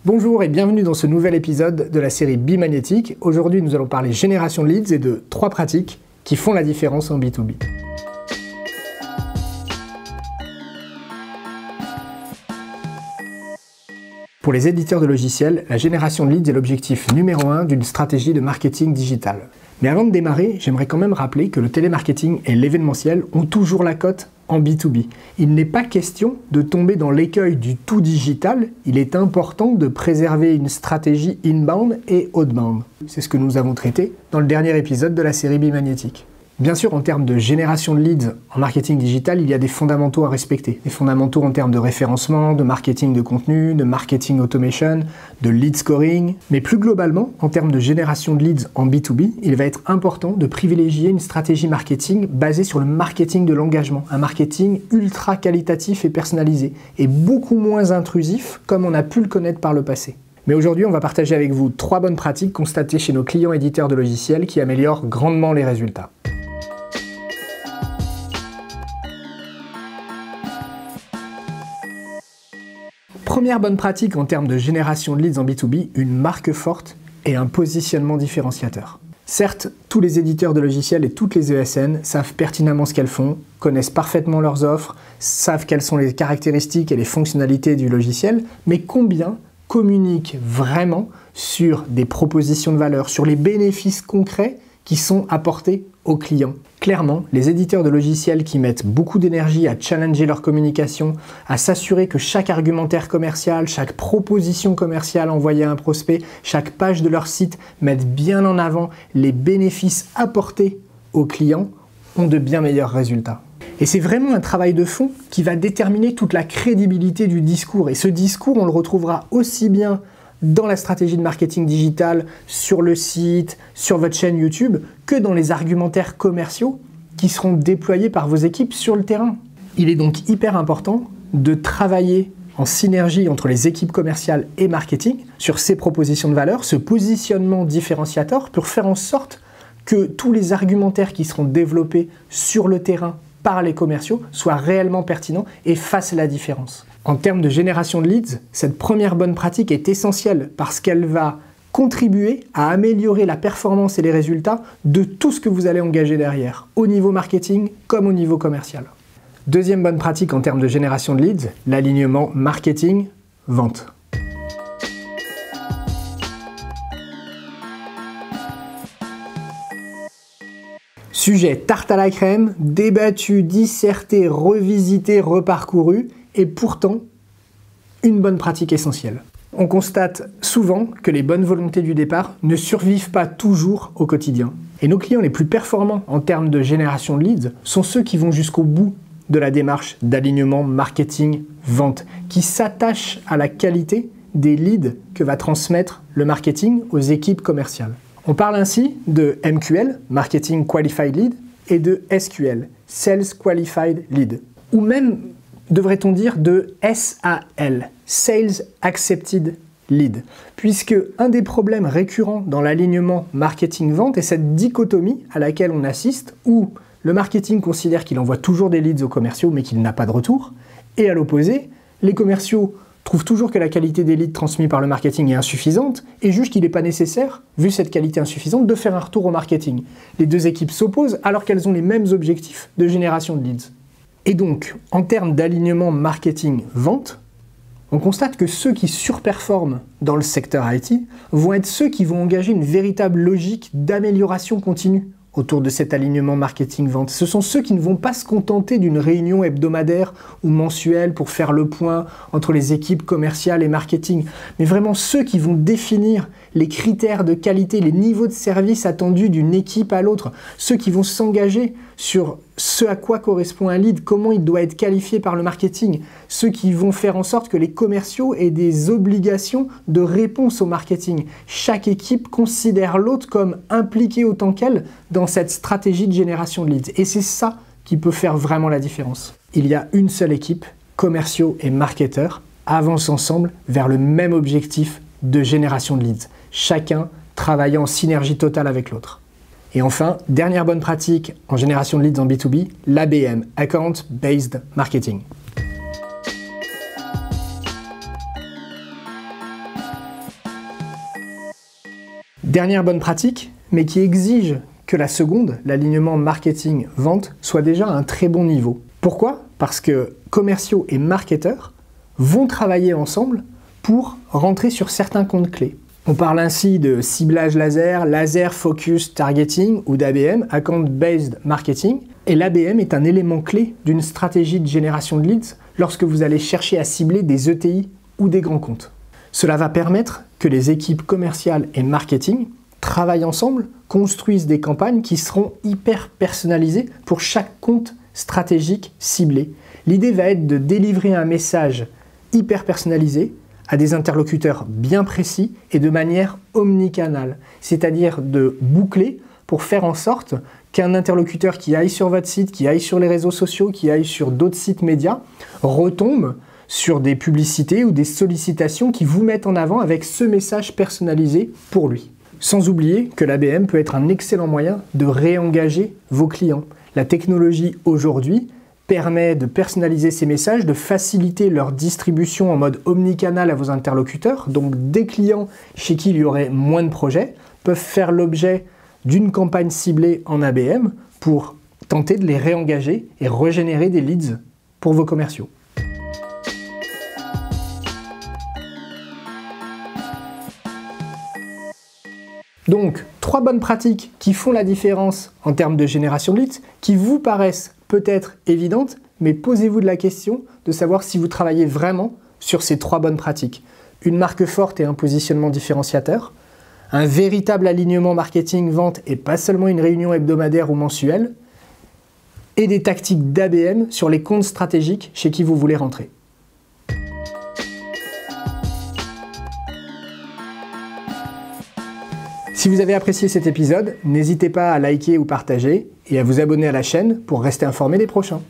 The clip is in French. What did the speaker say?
Bonjour et bienvenue dans ce nouvel épisode de la série Bimagnétique. Aujourd'hui, nous allons parler génération de leads et de 3 pratiques qui font la différence en B2B. Pour les éditeurs de logiciels, la génération de leads est l'objectif numéro 1 d'une stratégie de marketing digital. Mais avant de démarrer, j'aimerais quand même rappeler que le télémarketing et l'événementiel ont toujours la cote en B2B. Il n'est pas question de tomber dans l'écueil du tout digital, il est important de préserver une stratégie inbound et outbound. C'est ce que nous avons traité dans le dernier épisode de la série Bimagnétique. Bien sûr, en termes de génération de leads en marketing digital, il y a des fondamentaux à respecter. Des fondamentaux en termes de référencement, de marketing de contenu, de marketing automation, de lead scoring. Mais plus globalement, en termes de génération de leads en B2B, il va être important de privilégier une stratégie marketing basée sur le marketing de l'engagement. Un marketing ultra qualitatif et personnalisé, et beaucoup moins intrusif comme on a pu le connaître par le passé. Mais aujourd'hui, on va partager avec vous 3 bonnes pratiques constatées chez nos clients éditeurs de logiciels qui améliorent grandement les résultats. Première bonne pratique en termes de génération de leads en B2B, une marque forte et un positionnement différenciateur. Certes, tous les éditeurs de logiciels et toutes les ESN savent pertinemment ce qu'elles font, connaissent parfaitement leurs offres, savent quelles sont les caractéristiques et les fonctionnalités du logiciel, mais combien communiquent vraiment sur des propositions de valeur, sur les bénéfices concrets qui sont apportés aux clients. Clairement, les éditeurs de logiciels qui mettent beaucoup d'énergie à challenger leur communication, à s'assurer que chaque argumentaire commercial, chaque proposition commerciale envoyée à un prospect, chaque page de leur site mettent bien en avant les bénéfices apportés aux clients, ont de bien meilleurs résultats. Et c'est vraiment un travail de fond qui va déterminer toute la crédibilité du discours. Et ce discours, on le retrouvera aussi bien dans la stratégie de marketing digital, sur le site, sur votre chaîne YouTube, que dans les argumentaires commerciaux qui seront déployés par vos équipes sur le terrain. Il est donc hyper important de travailler en synergie entre les équipes commerciales et marketing sur ces propositions de valeur, ce positionnement différenciateur pour faire en sorte que tous les argumentaires qui seront développés sur le terrain par les commerciaux soient réellement pertinents et fassent la différence. En termes de génération de leads, cette première bonne pratique est essentielle parce qu'elle va contribuer à améliorer la performance et les résultats de tout ce que vous allez engager derrière, au niveau marketing comme au niveau commercial. Deuxième bonne pratique en termes de génération de leads, l'alignement marketing-vente. Sujet tarte à la crème, débattu, disserté, revisité, reparcouru, et pourtant une bonne pratique essentielle. On constate souvent que les bonnes volontés du départ ne survivent pas toujours au quotidien. Et nos clients les plus performants en termes de génération de leads sont ceux qui vont jusqu'au bout de la démarche d'alignement marketing-vente, qui s'attachent à la qualité des leads que va transmettre le marketing aux équipes commerciales. On parle ainsi de MQL, Marketing Qualified Lead, et de SQL, Sales Qualified Lead, ou même devrait-on dire de SAL, Sales Accepted Lead, puisque un des problèmes récurrents dans l'alignement marketing-vente est cette dichotomie à laquelle on assiste, où le marketing considère qu'il envoie toujours des leads aux commerciaux mais qu'il n'a pas de retour, et à l'opposé, les commerciaux trouvent toujours que la qualité des leads transmis par le marketing est insuffisante et jugent qu'il n'est pas nécessaire, vu cette qualité insuffisante, de faire un retour au marketing. Les deux équipes s'opposent alors qu'elles ont les mêmes objectifs de génération de leads. Et donc, en termes d'alignement marketing-vente, on constate que ceux qui surperforment dans le secteur IT vont être ceux qui vont engager une véritable logique d'amélioration continue autour de cet alignement marketing-vente. Ce sont ceux qui ne vont pas se contenter d'une réunion hebdomadaire ou mensuelle pour faire le point entre les équipes commerciales et marketing, mais vraiment ceux qui vont définir les critères de qualité, les niveaux de service attendus d'une équipe à l'autre, ceux qui vont s'engager sur ce à quoi correspond un lead, comment il doit être qualifié par le marketing, ceux qui vont faire en sorte que les commerciaux aient des obligations de réponse au marketing. Chaque équipe considère l'autre comme impliquée autant qu'elle dans cette stratégie de génération de leads. Et c'est ça qui peut faire vraiment la différence. Il y a une seule équipe, commerciaux et marketeurs, avancent ensemble vers le même objectif de génération de leads, chacun travaillant en synergie totale avec l'autre. Et enfin, dernière bonne pratique en génération de leads en B2B, l'ABM, Account Based Marketing. Dernière bonne pratique, mais qui exige que la seconde, l'alignement marketing-vente, soit déjà à un très bon niveau. Pourquoi? Parce que commerciaux et marketeurs vont travailler ensemble pour rentrer sur certains comptes clés. On parle ainsi de ciblage laser, laser focus targeting ou d'ABM, Account Based Marketing. Et l'ABM est un élément clé d'une stratégie de génération de leads lorsque vous allez chercher à cibler des ETI ou des grands comptes. Cela va permettre que les équipes commerciales et marketing travaillent ensemble, construisent des campagnes qui seront hyper personnalisées pour chaque compte stratégique ciblé. L'idée va être de délivrer un message hyper personnalisé à des interlocuteurs bien précis et de manière omnicanale, c'est-à-dire de boucler pour faire en sorte qu'un interlocuteur qui aille sur votre site, qui aille sur les réseaux sociaux, qui aille sur d'autres sites médias, retombe sur des publicités ou des sollicitations qui vous mettent en avant avec ce message personnalisé pour lui. Sans oublier que l'ABM peut être un excellent moyen de réengager vos clients. La technologie aujourd'hui permet de personnaliser ces messages, de faciliter leur distribution en mode omnicanal à vos interlocuteurs. Donc des clients chez qui il y aurait moins de projets peuvent faire l'objet d'une campagne ciblée en ABM pour tenter de les réengager et régénérer des leads pour vos commerciaux. Donc, 3 bonnes pratiques qui font la différence en termes de génération de leads, qui vous paraissent peut-être évidentes, mais posez-vous de la question de savoir si vous travaillez vraiment sur ces 3 bonnes pratiques. Une marque forte et un positionnement différenciateur, un véritable alignement marketing-vente et pas seulement une réunion hebdomadaire ou mensuelle, et des tactiques d'ABM sur les comptes stratégiques chez qui vous voulez rentrer. Si vous avez apprécié cet épisode, n'hésitez pas à liker ou partager et à vous abonner à la chaîne pour rester informé des prochains.